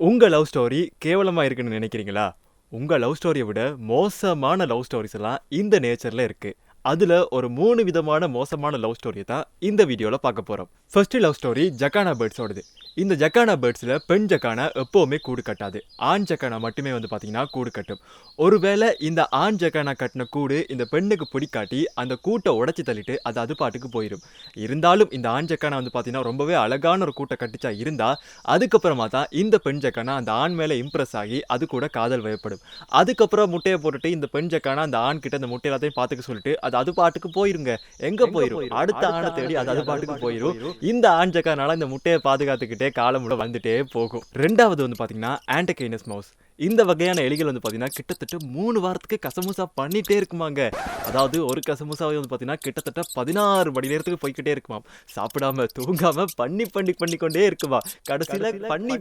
உங்க love story கேவலமா இருக்குன்னு நினைக்கிறீங்களா? உங்க லவ் ஸ்டோரிய விட மோசமான லவ் ஸ்டோரிஸ் எல்லாம் இந்த நேச்சர்ல இருக்கு. அதுல ஒரு 3 விதமான மோசமான லவ் ஸ்டோரிய தான் இந்த வீடியோல பார்க்க போறோம். ஃபர்ஸ்ட் லவ் ஸ்டோரி ஜக்கானா பேர்ட்ஸோடது. இந்த ஜக்கானா பேர்ட்ஸ்ல பெண் ஜக்கானா எப்பவுமே கூடு கட்டாது. ஆண் ஜக்கானா மட்டுமே பாத்தீங்கன்னா கூடு கட்டும். ஒருவேளை இந்த ஆண் ஜக்கானா கட்டின கூடு இந்த பெண்ணுக்கு பிடிக்காட்டி அந்த கூட்டை உடைச்சு தள்ளிட்டு அது பாட்டுக்கு போயிடும். இருந்தாலும் இந்த ஆண் ஜக்கானா பாத்தீங்கன்னா ரொம்பவே அழகான ஒரு கூட்டை கட்டிச்சா இருந்தா அதுக்கப்புறமா தான் இந்த பெண் ஜக்கானா அந்த ஆண் மேல இம்ப்ரெஸ் ஆகி அது கூட காதல் வயப்படும். அதுக்கப்புறம் முட்டையை போட்டுட்டு இந்த பெண் ஜக்கானா அந்த ஆண் கிட்ட அந்த முட்டை எல்லாத்தையும் பாத்துக்க சொல்லிட்டு அது பாட்டுக்கு போயிருங்க. எங்க போயிரும்? அடுத்த ஆணை தேடி அது பாட்டுக்கு போயிரும். இந்த ஆண் ஜக்கானால இந்த முட்டையை பாதுகாத்துக்கிட்டே காலம் வந்துட்டே போகும். ரெண்டாவது பாத்தீங்கன்னா ஆண்டகைனஸ் மவுஸ். இந்த வகையான எலிகள் பாத்தீங்கன்னா கிட்டத்தட்ட 3 வாரத்துக்கு கசமுசா பண்ணிட்டே இருக்குமாங்க. அதாவது ஒரு கசமுசாவை பாத்தீங்கன்னா கிட்டத்தட்ட 16 மணி நேரத்துக்கு போய்கிட்டே இருக்குமாம். சாப்பிடாம தூங்காம பண்ணிக்கொண்டே இருக்குமா. கடைசியில பண்ணியே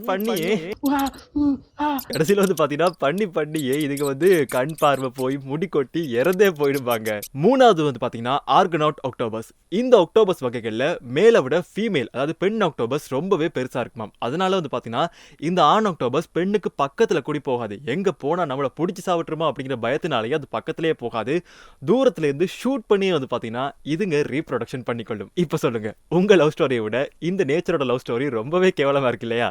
பாத்தீங்கன்னா இதுக்கு கண் பார்வை போய் முடி கொட்டி இறந்தே போயிடுவாங்க. மூணாவது பாத்தீங்கன்னா ஆர்கனாட் ஆக்டோபஸ். இந்த ஆக்டோபஸ் வகைகள்ல மேல விட ஃபீமேல் அதாவது பெண் ஆக்டோபஸ் ரொம்பவே பெருசா இருக்குமாம். அதனால பாத்தீங்கன்னா இந்த ஆண் ஆக்டோபஸ் பெண்ணுக்கு பக்கத்துல கூடி போகாது. எங்க போனா நம்மள புடிச்சு சாவிட்டுருமா அப்படிங்கிற பயத்தினாலேயே அது பக்கத்திலேயே போகாது. தூரத்துல இருந்து ஷூட் பண்ணி பாத்தீங்கன்னா இதுங்க ரீப்ரொடக்ஷன் பண்ணிக்கொள்ளும். இப்ப சொல்லுங்க, உங்க லவ் ஸ்டோரியை விட இந்த நேச்சரோட லவ் ஸ்டோரி ரொம்பவே கேவலமா இருக்கு இல்லையா?